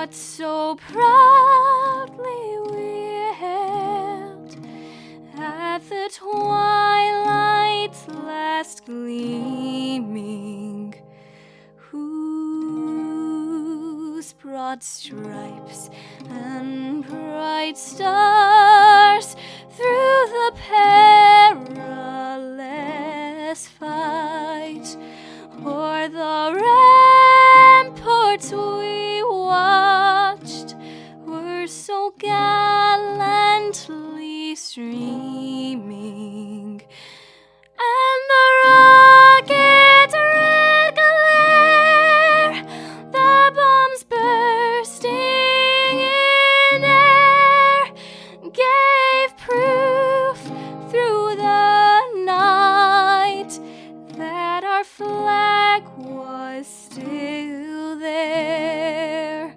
what so proudly we hailed at the twilight's last gleaming, whose broad stripes and bright stars through the perilous fight o'er the ramparts we watched were so gallantly streaming, and the rocket red glare, the bombs bursting in air, gave proof through the night that our flag was still there.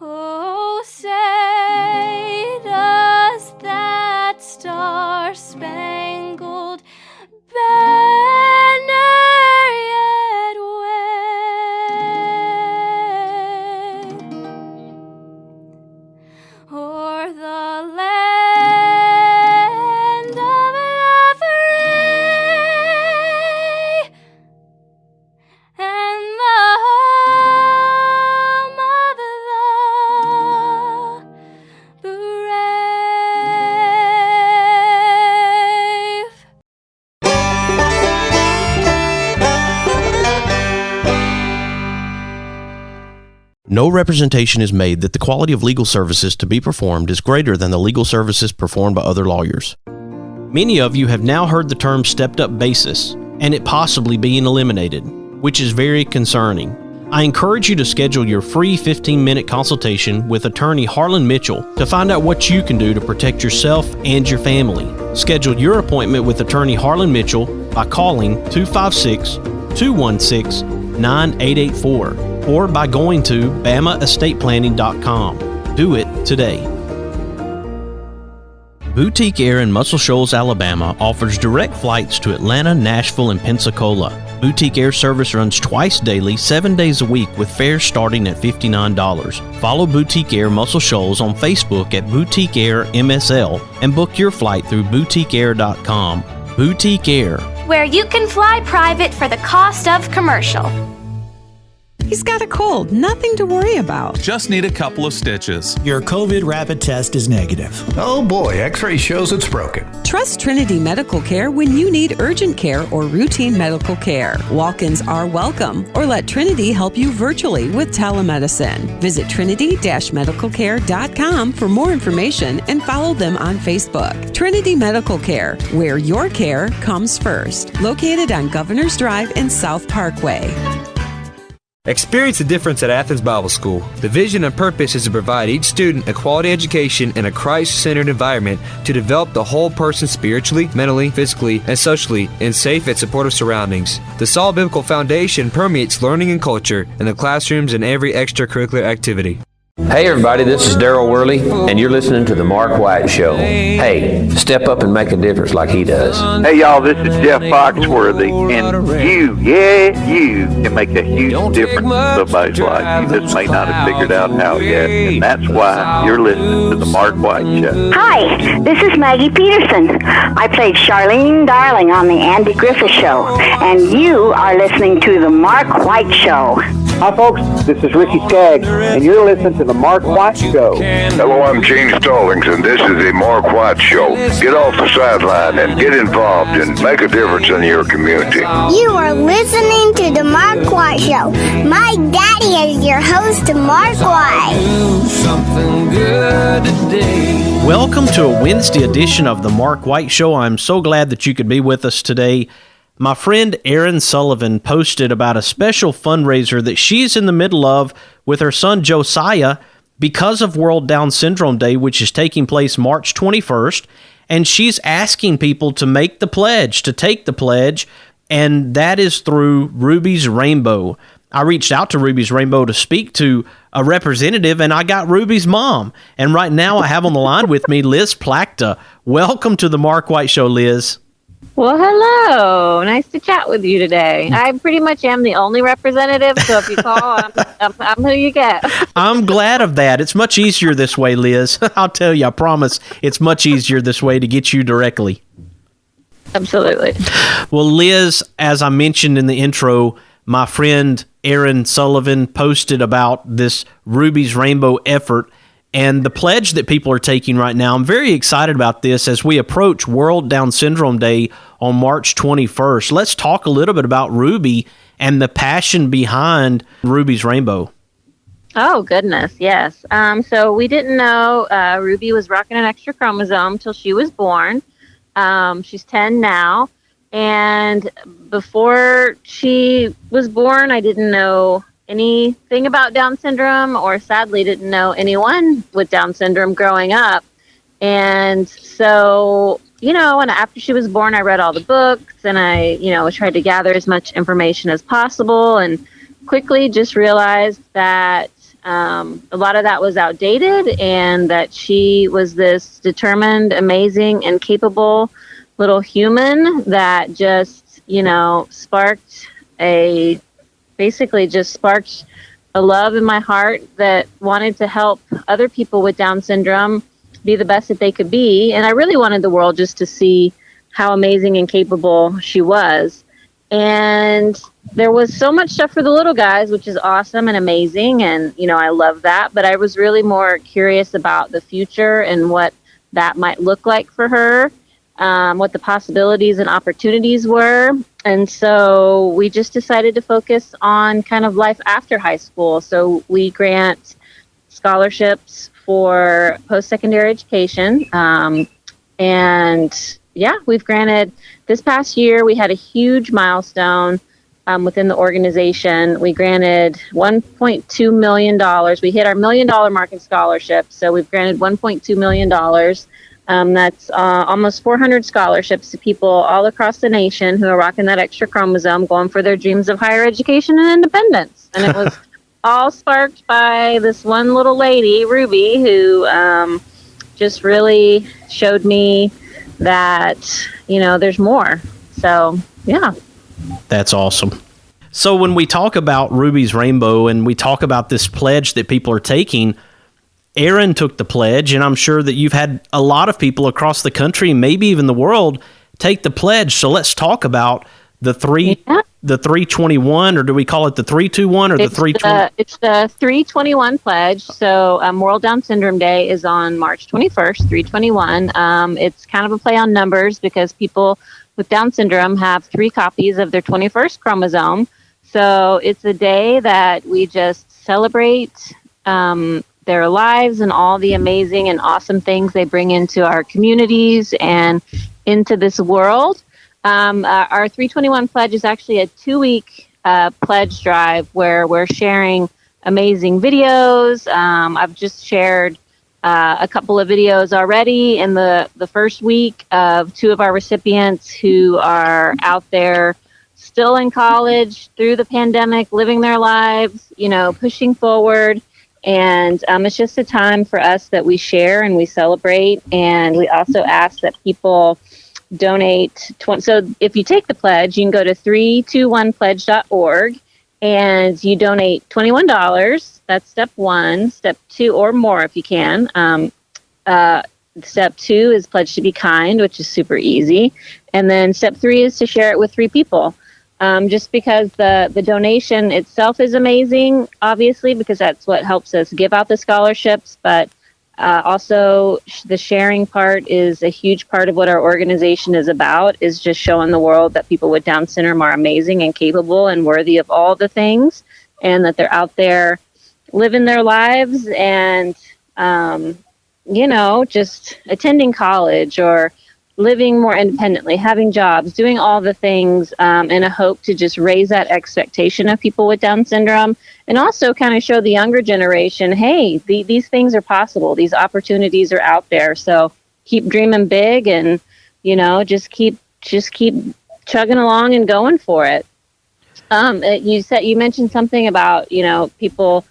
Oh, say does that star-spangled banner yet wave o'er the land of the free and the home of the brave. No representation is made that the quality of legal services to be performed is greater than the legal services performed by other lawyers. Many of you have now heard the term stepped-up basis, and it possibly being eliminated, which is very concerning. I encourage you to schedule your free 15-minute consultation with attorney Harlan Mitchell to find out what you can do to protect yourself and your family. Schedule your appointment with attorney Harlan Mitchell by calling 256-216-9884 or by going to bamaestateplanning.com. Do it today. Boutique Air in Muscle Shoals, Alabama offers direct flights to Atlanta, Nashville, and Pensacola. Boutique Air service runs twice daily, 7 days a week with fares starting at $59. Follow Boutique Air Muscle Shoals on Facebook at Boutique Air MSL and book your flight through boutiqueair.com. Boutique Air, where you can fly private for the cost of commercial. He's got a cold, nothing to worry about. Just need a couple of stitches. Your COVID rapid test is negative. Oh boy, X-ray shows it's broken. Trust Trinity Medical Care when you need urgent care or routine medical care. Walk-ins are welcome, or let Trinity help you virtually with telemedicine. Visit trinity-medicalcare.com for more information and follow them on Facebook. Trinity Medical Care, where your care comes first. Located on Governor's Drive and South Parkway. Experience the difference at Athens Bible School. The vision and purpose is to provide each student a quality education in a Christ-centered environment to develop the whole person spiritually, mentally, physically, and socially in safe and supportive surroundings. The solid biblical foundation permeates learning and culture in the classrooms and every extracurricular activity. Hey everybody, this is Daryl Worley, and you're listening to The Mark White Show. Hey, step up and make a difference like he does. Hey y'all, this is Jeff Foxworthy, and you can make a huge difference in somebody's life. You just may not have figured out how yet, and that's why you're listening to The Mark White Show. Hi, this is Maggie Peterson. I played Charlene Darling on The Andy Griffith Show, and you are listening to The Mark White Show. Hi folks, this is Ricky Skaggs, and you're listening to The Mark White Show. Hello, I'm Gene Stallings, and this is The Mark White Show. Get off the sideline and get involved and make a difference in your community. You are listening to The Mark White Show. My daddy is your host, Mark White. Welcome to a Wednesday edition of The Mark White Show. I'm so glad that you could be with us today. My friend Erin Sullivan posted about a special fundraiser that she's in the middle of with her son Josiah because of World Down Syndrome Day, which is taking place March 21st. And she's asking people to make the pledge, to take the pledge, and that is through Ruby's Rainbow. I reached out to Ruby's Rainbow to speak to a representative, and I got Ruby's mom. And right now I have on the line with me Liz Plachta. Welcome to the Mark White Show, Liz. Well, hello. Nice to chat with you today. I pretty much am the only representative, so if you call, I'm who you get. I'm glad of that. It's much easier this way, Liz. I'll tell you, I promise it's much easier this way to get you directly. Absolutely. Well, Liz, as I mentioned in the intro, my friend Aaron Sullivan posted about this Ruby's Rainbow effort and the pledge that people are taking right now. I'm very excited about this as we approach World Down Syndrome Day on March 21st. Let's talk a little bit about Ruby and the passion behind Ruby's Rainbow. Oh, goodness, yes. So we didn't know Ruby was rocking an extra chromosome till she was born. She's 10 now. And before she was born, I didn't know anything about Down syndrome, or sadly didn't know anyone with Down syndrome growing up. And so, and after she was born, I read all the books and I, tried to gather as much information as possible, and quickly just realized that a lot of that was outdated and that she was this determined, amazing, and capable little human that just, sparked a love in my heart that wanted to help other people with Down syndrome be the best that they could be. And I really wanted the world just to see how amazing and capable she was. And there was so much stuff for the little guys, which is awesome and amazing. And, I love that. But I was really more curious about the future and what that might look like for her, what the possibilities and opportunities were. And so we just decided to focus on kind of life after high school. So we grant scholarships for post-secondary education. We've granted, this past year, we had a huge milestone within the organization. We granted $1.2 million. We hit our $1 million mark in scholarships. So we've granted $1.2 million. That's almost 400 scholarships to people all across the nation who are rocking that extra chromosome, going for their dreams of higher education and independence. And it was all sparked by this one little lady, Ruby, who just really showed me that, there's more. So, yeah. That's awesome. So when we talk about Ruby's Rainbow and we talk about this pledge that people are taking, Aaron took the pledge, and I'm sure that you've had a lot of people across the country, maybe even the world, take the pledge. So let's talk about the 321, or do we call it the 321 or the 320? It's the 321 pledge. So World Down Syndrome Day is on March 21st, 321. It's kind of a play on numbers because people with Down syndrome have 3 copies of their 21st chromosome. So it's a day that we just celebrate their lives and all the amazing and awesome things they bring into our communities and into this world. Our 321 pledge is actually a 2-week pledge drive where we're sharing amazing videos. I've just shared a couple of videos already in the first week of 2 of our recipients who are out there still in college through the pandemic, living their lives, pushing forward. And it's just a time for us that we share and we celebrate. And we also ask that people donate. So if you take the pledge, you can go to 321pledge.org and you donate $21. That's step 1. Step 2, or more if you can. Step 2 is pledge to be kind, which is super easy. And then step 3 is to share it with 3 people. Just because the donation itself is amazing, obviously, because that's what helps us give out the scholarships. But also the sharing part is a huge part of what our organization is about, is just showing the world that people with Down syndrome are amazing and capable and worthy of all the things, and that they're out there living their lives and, just attending college or living more independently, having jobs, doing all the things in a hope to just raise that expectation of people with Down syndrome, and also kind of show the younger generation, hey, these things are possible. These opportunities are out there. So keep dreaming big and, just keep chugging along and going for it. You mentioned something about, people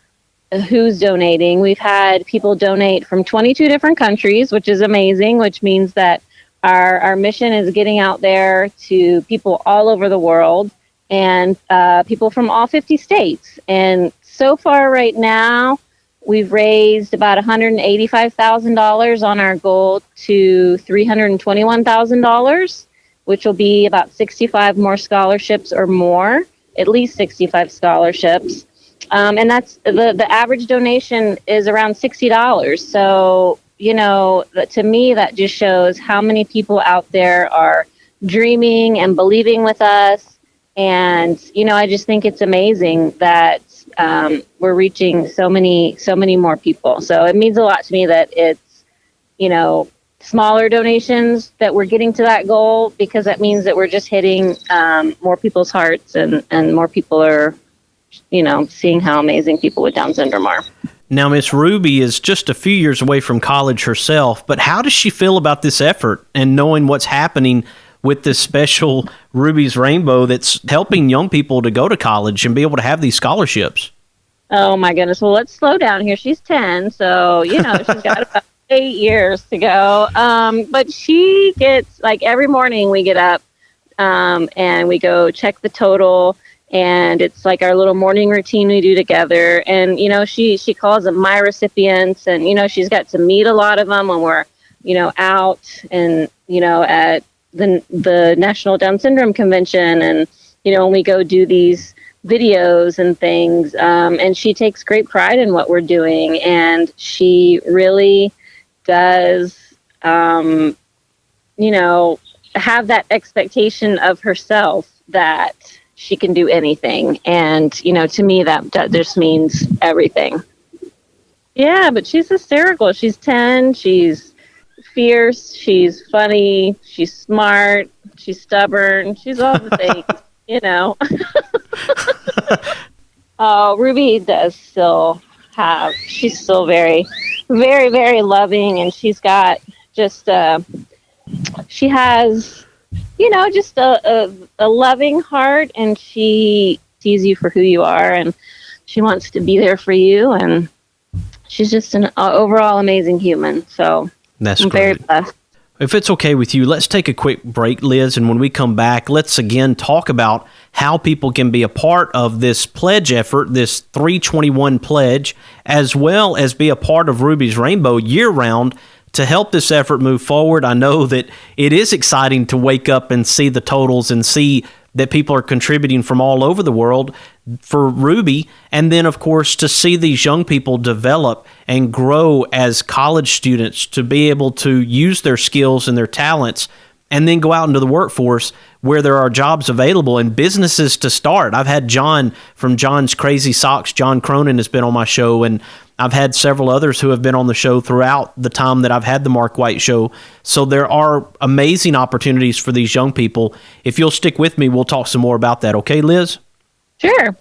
who's donating. We've had people donate from 22 different countries, which is amazing, which means that Our mission is getting out there to people all over the world and people from all 50 states. And so far right now, we've raised about $185,000 on our goal to $321,000, which will be about 65 more scholarships or more, at least 65 scholarships. And that's the average donation is around $60. So, to me, that just shows how many people out there are dreaming and believing with us. And, I just think it's amazing that we're reaching so many more people. So it means a lot to me that it's, smaller donations that we're getting to that goal, because that means that we're just hitting more people's hearts and more people are, seeing how amazing people with Down syndrome are. Now, Miss Ruby is just a few years away from college herself, but how does she feel about this effort and knowing what's happening with this special Ruby's Rainbow that's helping young people to go to college and be able to have these scholarships? Oh, my goodness. Well, let's slow down here. She's 10, so, she's got about 8 years to go. But she gets, every morning we get up and we go check the total. And it's our little morning routine we do together. And, she calls them my recipients. And, she's got to meet a lot of them when we're, out and, at the National Down Syndrome Convention. And, when we go do these videos and things. And she takes great pride in what we're doing. And she really does, have that expectation of herself that she can do anything. And, to me, that just means everything. Yeah, but she's hysterical. She's 10. She's fierce. She's funny. She's smart. She's stubborn. She's all the things, Oh, Ruby does still she's still very, very, very loving. And she's got just, she has, just a loving heart, and she sees you for who you are, and she wants to be there for you, and she's just an overall amazing human. So that's I'm great. very blessed. If it's okay with you, let's take a quick break, Liz, and when we come back, let's again talk about how people can be a part of this pledge effort, this 321 pledge, as well as be a part of Ruby's Rainbow year-round to help this effort move forward. I know that it is exciting to wake up and see the totals and see that people are contributing from all over the world for Ruby, and then, of course, to see these young people develop and grow as college students to be able to use their skills and their talents and then go out into the workforce where there are jobs available and businesses to start. I've had John from John's Crazy Socks, John Cronin, has been on my show, and I've had several others who have been on the show throughout the time that I've had the Mark White Show. So there are amazing opportunities for these young people. If you'll stick with me, we'll talk some more about that. Okay, Liz? Sure.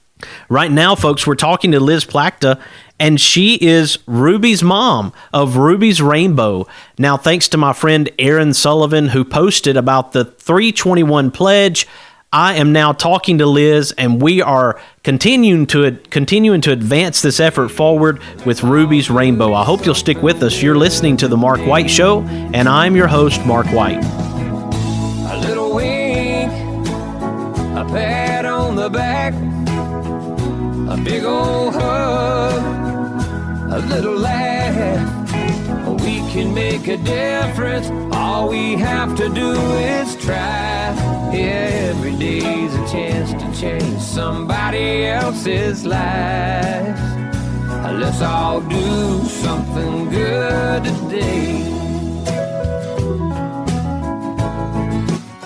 Right now, folks, we're talking to Liz Plachta, and she is Ruby's mom of Ruby's Rainbow. Now, thanks to my friend Aaron Sullivan, who posted about the 321 pledge, I am now talking to Liz, and we are continuing to advance this effort forward with Ruby's Rainbow. I hope you'll stick with us. You're listening to The Mark White Show, and I'm your host, Mark White. A little wink, a pat on the back, a big old hug, a little laugh. We can make a difference. All we have to do is try. Every day's a chance to change somebody else's life. Let's all do something good today.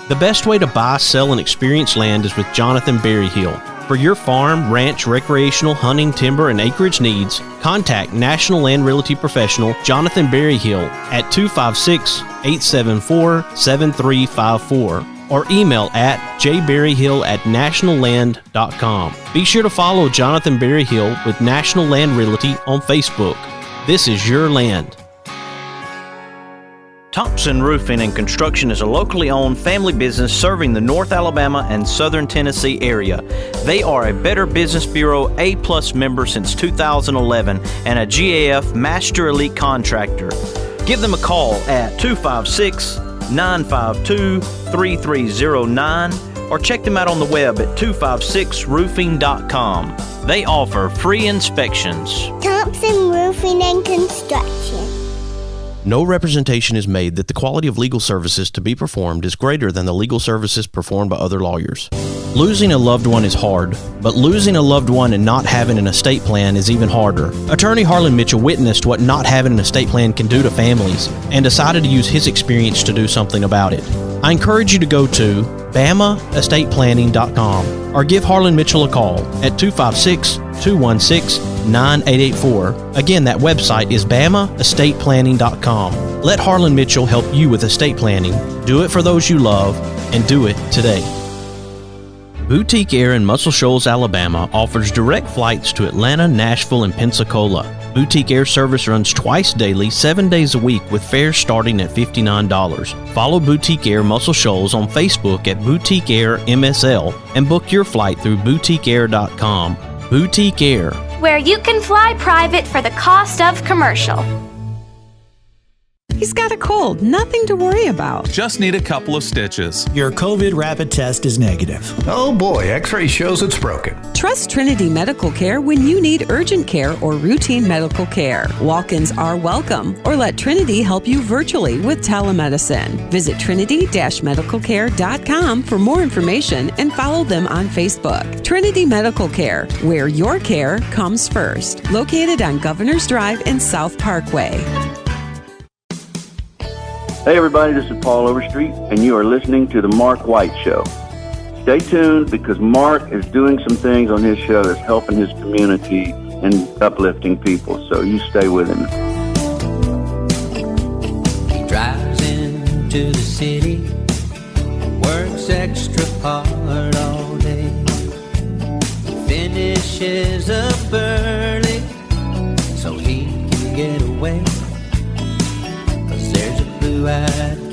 The best way to buy, sell, and experience land is with Jonathan Berryhill. For your farm, ranch, recreational, hunting, timber, and acreage needs, contact National Land Realty Professional Jonathan Berryhill at 256-874-7354 or email at jberryhill@nationalland.com. Be sure to follow Jonathan Berryhill with National Land Realty on Facebook. This is your land. Thompson Roofing and Construction is a locally owned family business serving the North Alabama and Southern Tennessee area. They are a Better Business Bureau A+ member since 2011 and a GAF Master Elite Contractor. Give them a call at 256 952-3309 or check them out on the web at 256roofing.com. They offer free inspections. Thompson Roofing and Construction. No representation is made that the quality of legal services to be performed is greater than the legal services performed by other lawyers. Losing a loved one is hard, but losing a loved one and not having an estate plan is even harder. Attorney Harlan Mitchell witnessed what not having an estate plan can do to families and decided to use his experience to do something about it. I encourage you to go to BamaEstatePlanning.com or give Harlan Mitchell a call at 256-216-9884. Again, that website is BamaEstatePlanning.com. Let Harlan Mitchell help you with estate planning. Do it for those you love, and do it today. Boutique Air in Muscle Shoals, Alabama offers direct flights to Atlanta, Nashville, and Pensacola. Boutique Air service runs twice daily, 7 days a week, with fares starting at $59. Follow Boutique Air Muscle Shoals on Facebook at Boutique Air MSL and book your flight through boutiqueair.com. Boutique Air, where you can fly private for the cost of commercial. He's got a cold, nothing to worry about. Just need a couple of stitches. Your COVID rapid test is negative. Oh boy, X-ray shows it's broken. Trust Trinity Medical Care when you need urgent care or routine medical care. Walk-ins are welcome, or let Trinity help you virtually with telemedicine. Visit trinity-medicalcare.com for more information and follow them on Facebook. Trinity Medical Care, where your care comes first. Located on Governor's Drive and South Parkway. Hey everybody, this is Paul Overstreet, and you are listening to The Mark White Show. Stay tuned because Mark is doing some things on his show that's helping his community and uplifting people, so you stay with him. He drives into the city, works extra hard all day, finishes up early so he can get away.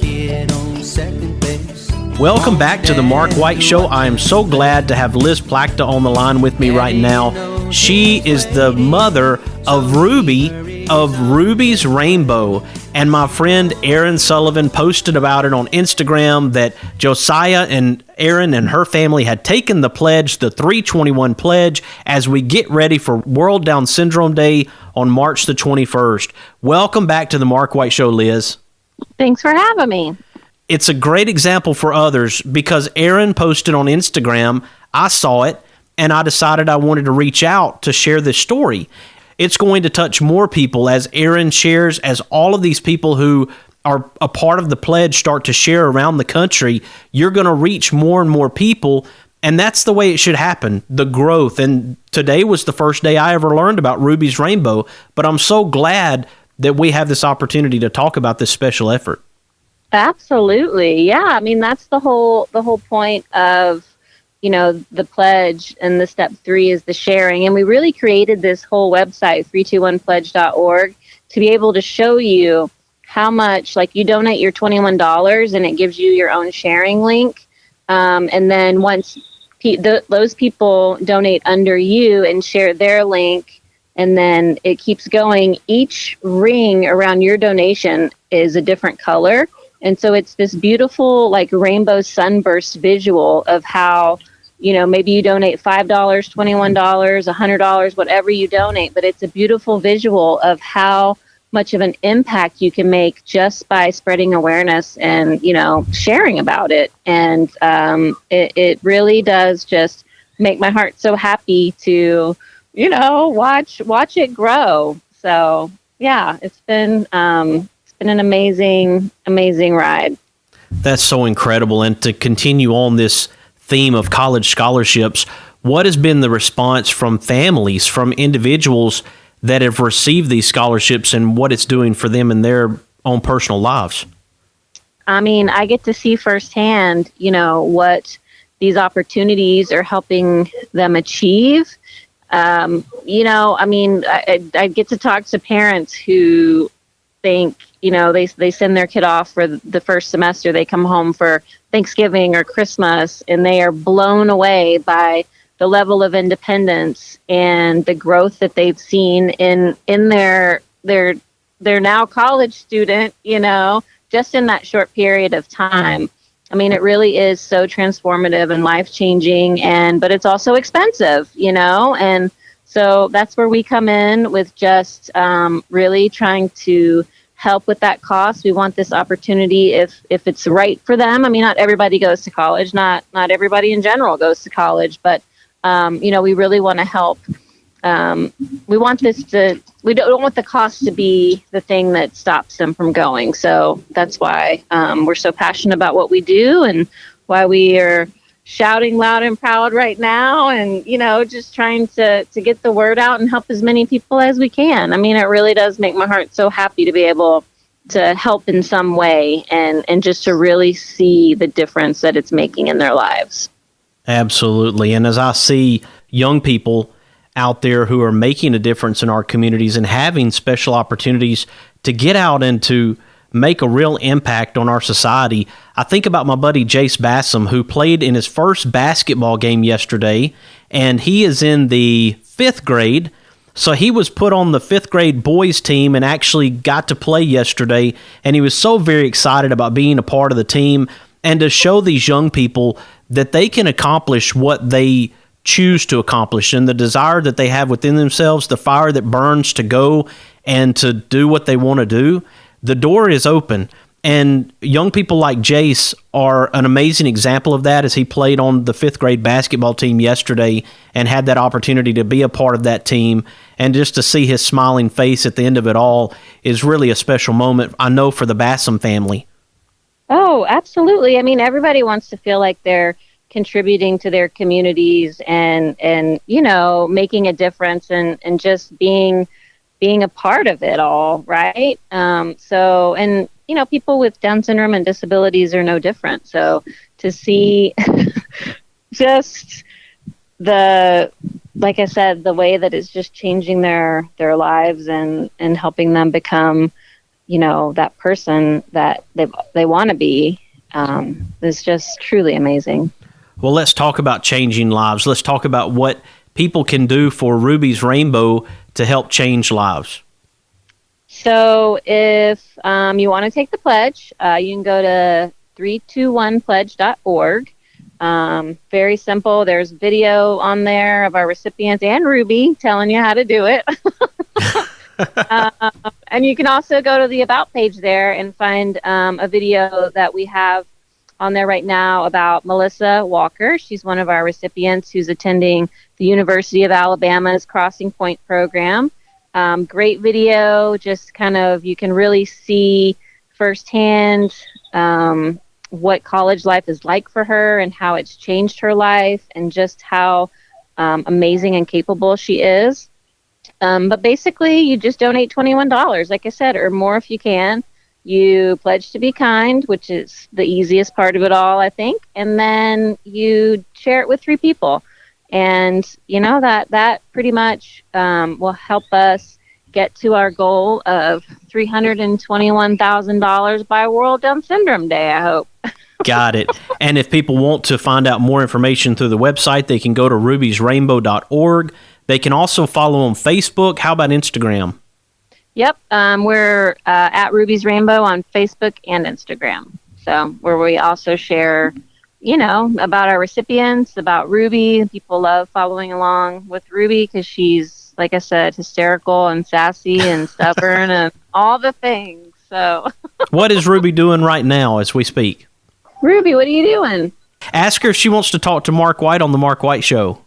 Kid on second base. Welcome back to the Mark White Show. I am so glad to have Liz Plachta on the line with me right now. She is the mother of Ruby, of Ruby's Rainbow. And my friend Erin Sullivan posted about it on Instagram that Josiah and Erin and her family had taken the pledge, the 321 pledge, as we get ready for World Down Syndrome Day on March the 21st. Welcome back to the Mark White Show, Liz. Thanks for having me. It's a great example for others because Erin posted on Instagram, I saw it, and I decided I wanted to reach out to share this story. It's going to touch more people as Erin shares, as all of these people who are a part of the pledge start to share around the country. You're going to reach more and more people, and that's the way it should happen, the growth. And today was the first day I ever learned about Ruby's Rainbow, but I'm so glad that we have this opportunity to talk about this special effort. Absolutely. Yeah. I mean, that's the whole point of, the pledge, and the step 3 is the sharing. And we really created this whole website, 321pledge.org, to be able to show you how much, like, you donate your $21 and it gives you your own sharing link. And then once those people donate under you and share their link, and then it keeps going. Each ring around your donation is a different color. And so it's this beautiful, like, rainbow sunburst visual of how, maybe you donate $5, $21, $100, whatever you donate. But it's a beautiful visual of how much of an impact you can make just by spreading awareness and, sharing about it. And it really does just make my heart so happy to watch it grow. So yeah, it's been an amazing ride. That's so incredible. And to continue on this theme of college scholarships, what has been the response from families, from individuals that have received these scholarships, and what it's doing for them in their own personal lives? I mean, I get to see firsthand, what these opportunities are helping them achieve. I get to talk to parents who think, they send their kid off for the first semester. They come home for Thanksgiving or Christmas, and they are blown away by the level of independence and the growth that they've seen in their now college student, just in that short period of time. I mean, it really is so transformative and life-changing, but it's also expensive, and so that's where we come in with just really trying to help with that cost. We want this opportunity if it's right for them. I mean, not everybody goes to college, not everybody in general goes to college, but we really want to help. We don't want the cost to be the thing that stops them from going. So that's why we're so passionate about what we do and why we are shouting loud and proud right now, and just trying to get the word out and help as many people as we can. I mean, it really does make my heart so happy to be able to help in some way and just to really see the difference that it's making in their lives. Absolutely. And as I see young people out there who are making a difference in our communities and having special opportunities to get out and to make a real impact on our society, I think about my buddy Jace Bassam, who played in his first basketball game yesterday, and he is in the 5th grade. So he was put on the 5th grade boys team and actually got to play yesterday, and he was so very excited about being a part of the team and to show these young people that they can accomplish what they choose to accomplish, and the desire that they have within themselves, the fire that burns to go and to do what they want to do. The door is open, and young people like Jace are an amazing example of that, as he played on the 5th grade basketball team yesterday and had that opportunity to be a part of that team, and just to see his smiling face at the end of it all is really a special moment, I know, for the Bassam family. Oh, absolutely. I mean, everybody wants to feel like they're contributing to their communities and making a difference and just being a part of it all, right? People with Down syndrome and disabilities are no different. So to see just like I said, the way that it's just changing their lives and helping them become, that person that they want to be, is just truly amazing. Well, let's talk about changing lives. Let's talk about what people can do for Ruby's Rainbow to help change lives. So if you want to take the pledge, you can go to 321pledge.org. Very simple. There's video on there of our recipients and Ruby telling you how to do it. And you can also go to the About page there and find a video that we have on there right now about Melissa Walker. She's one of our recipients who's attending the University of Alabama's Crossing Point program. Great video, just kind of, you can really see firsthand what college life is like for her and how it's changed her life and just how amazing and capable she is. But basically, you just donate $21, like I said, or more if you can. You pledge to be kind, which is the easiest part of it all, I think. And then you share it with 3 people. And, that pretty much will help us get to our goal of $321,000 by World Down Syndrome Day, I hope. Got it. And if people want to find out more information through the website, they can go to rubysrainbow.org. They can also follow on Facebook. How about Instagram? Yep. We're at Ruby's Rainbow on Facebook and Instagram. So where we also share, about our recipients, about Ruby. People love following along with Ruby because she's, like I said, hysterical and sassy and stubborn and all the things. So what is Ruby doing right now as we speak? Ruby, what are you doing? Ask her if she wants to talk to Mark White on the Mark White Show.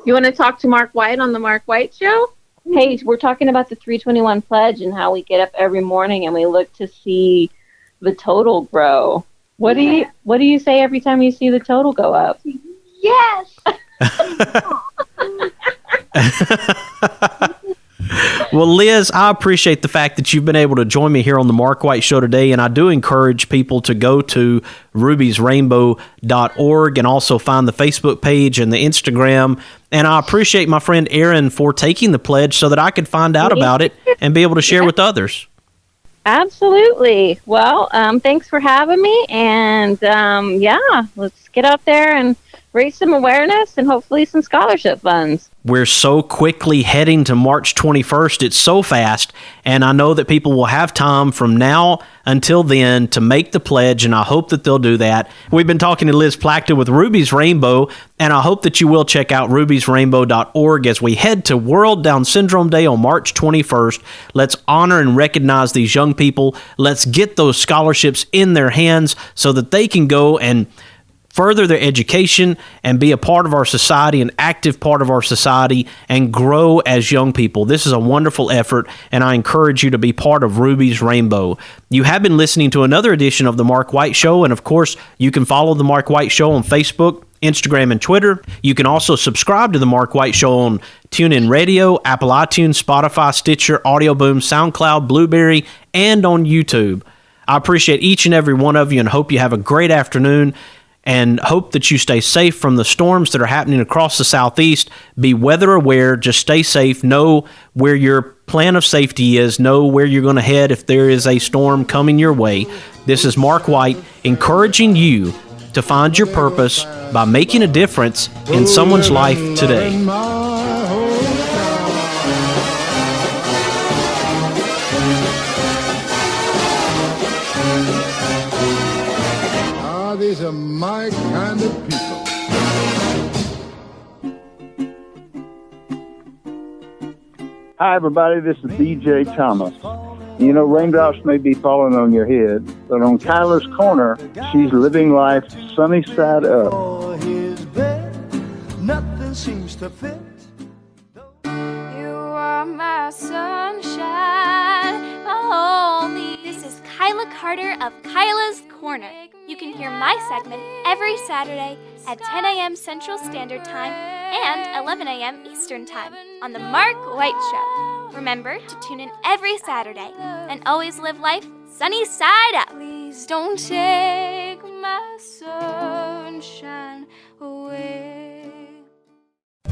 You want to talk to Mark White on the Mark White Show? Hey, we're talking about the 321 pledge and how we get up every morning and we look to see the total grow. What do you say every time you see the total go up? Yes. Well, Liz, I appreciate the fact that you've been able to join me here on the Mark White Show today, and I do encourage people to go to rubysrainbow.org and also find the Facebook page and the Instagram. And I appreciate my friend Erin for taking the pledge so that I could find out about it and be able to share with others. Absolutely. Well, thanks for having me, and let's get out there and raise some awareness and hopefully some scholarship funds. We're so quickly heading to March 21st. It's so fast. And I know that people will have time from now until then to make the pledge, and I hope that they'll do that. We've been talking to Liz Plachta with Ruby's Rainbow, and I hope that you will check out rubysrainbow.org as we head to World Down Syndrome Day on March 21st. Let's honor and recognize these young people. Let's get those scholarships in their hands so that they can go and further their education and be a part of our society, an active part of our society, and grow as young people. This is a wonderful effort, and I encourage you to be part of Ruby's Rainbow. You have been listening to another edition of The Mark White Show, and of course, you can follow The Mark White Show on Facebook, Instagram, and Twitter. You can also subscribe to The Mark White Show on TuneIn Radio, Apple iTunes, Spotify, Stitcher, Audio Boom, SoundCloud, Blueberry, and on YouTube. I appreciate each and every one of you and hope you have a great afternoon, and hope that you stay safe from the storms that are happening across the Southeast. Be weather aware. Just stay safe. Know where your plan of safety is. Know where you're going to head if there is a storm coming your way. This is Mark White encouraging you to find your purpose by making a difference in someone's life today. These are my kind of people. Hi, everybody. This is DJ Thomas. You know, raindrops may be falling on your head, but on Kyla's corner, she's living life sunny side up. Nothing seems to fit. You are my sunshine, my only. This is Kyla Carter of Kyla's Corner. You can hear my segment every Saturday at 10 a.m. Central Standard Time and 11 a.m. Eastern Time on The Mark White Show. Remember to tune in every Saturday and always live life sunny side up. Please don't take my sunshine away.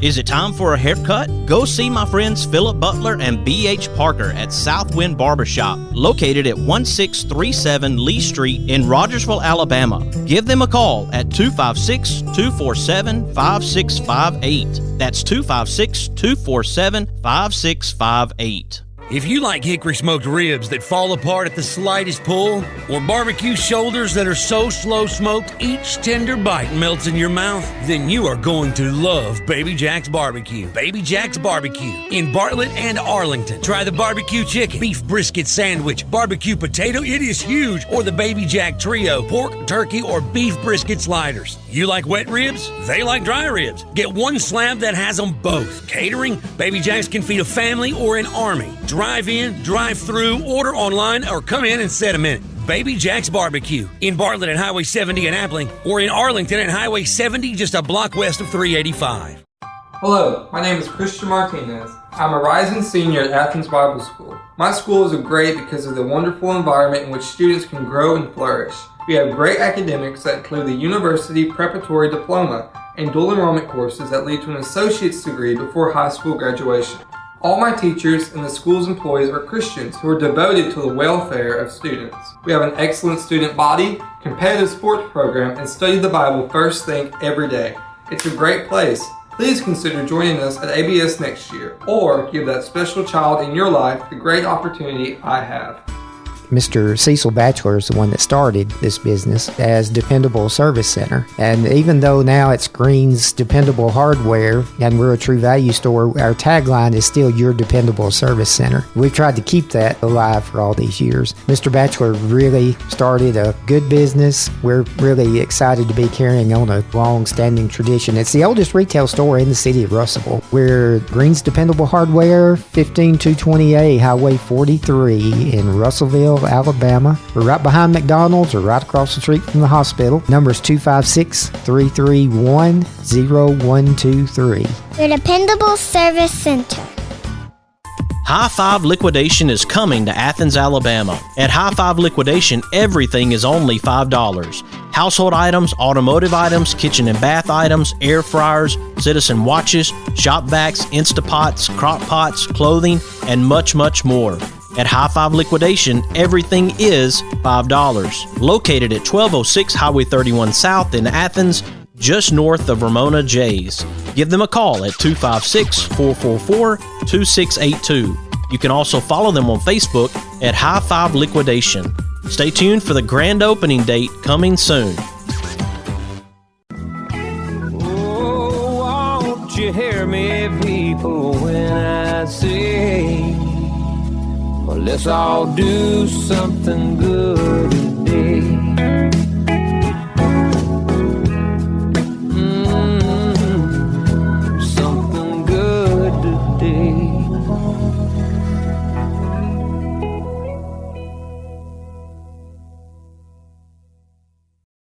Is it time for a haircut? Go see my friends Philip Butler and B.H. Parker at Southwind Barbershop, located at 1637 Lee Street in Rogersville, Alabama. Give them a call at 256-247-5658. That's 256-247-5658. If you like hickory smoked ribs that fall apart at the slightest pull, or barbecue shoulders that are so slow smoked each tender bite melts in your mouth, then you are going to love Baby Jack's Barbecue. Baby Jack's Barbecue in Bartlett and Arlington. Try the barbecue chicken, beef brisket sandwich, barbecue potato, it is huge, or the Baby Jack Trio, pork, turkey, or beef brisket sliders. You like wet ribs? They like dry ribs. Get one slab that has them both. Catering? Baby Jack's can feed a family or an army. Drive in, drive through, order online, or come in and set a minute. Baby Jack's Barbecue in Bartlett at Highway 70 in Appling, or in Arlington at Highway 70 just a block west of 385. Hello, my name is Christian Martinez. I'm a rising senior at Athens Bible School. My school is great because of the wonderful environment in which students can grow and flourish. We have great academics that include the University Preparatory Diploma and dual enrollment courses that lead to an associate's degree before high school graduation. All my teachers and the school's employees are Christians who are devoted to the welfare of students. We have an excellent student body, competitive sports program, and study the Bible first thing every day. It's a great place. Please consider joining us at ABS next year, or give that special child in your life the great opportunity I have. Mr. Cecil Batchelor is the one that started this business as Dependable Service Center. And even though now it's Green's Dependable Hardware and we're a True Value store, our tagline is still Your Dependable Service Center. We've tried to keep that alive for all these years. Mr. Batchelor really started a good business. We're really excited to be carrying on a long-standing tradition. It's the oldest retail store in the city of Russellville. We're Green's Dependable Hardware, 15220A Highway 43 in Russellville, Alabama. We're right behind McDonald's or right across the street from the hospital. Number is 256-331-0123. Your Dependable Service Center. High Five Liquidation is coming to Athens, Alabama. At High Five Liquidation, everything is only $5. Household items, automotive items, kitchen and bath items, air fryers, Citizen watches, shop vacs, Instapots, crock pots, clothing, and much, much more. At High Five Liquidation, everything is $5. Located at 1206 Highway 31 South in Athens, just north of Ramona J's. Give them a call at 256-444-2682. You can also follow them on Facebook at High Five Liquidation. Stay tuned for the grand opening date coming soon. Oh, won't you hear me, people, when I say, well, let's all do something good today. Something good today.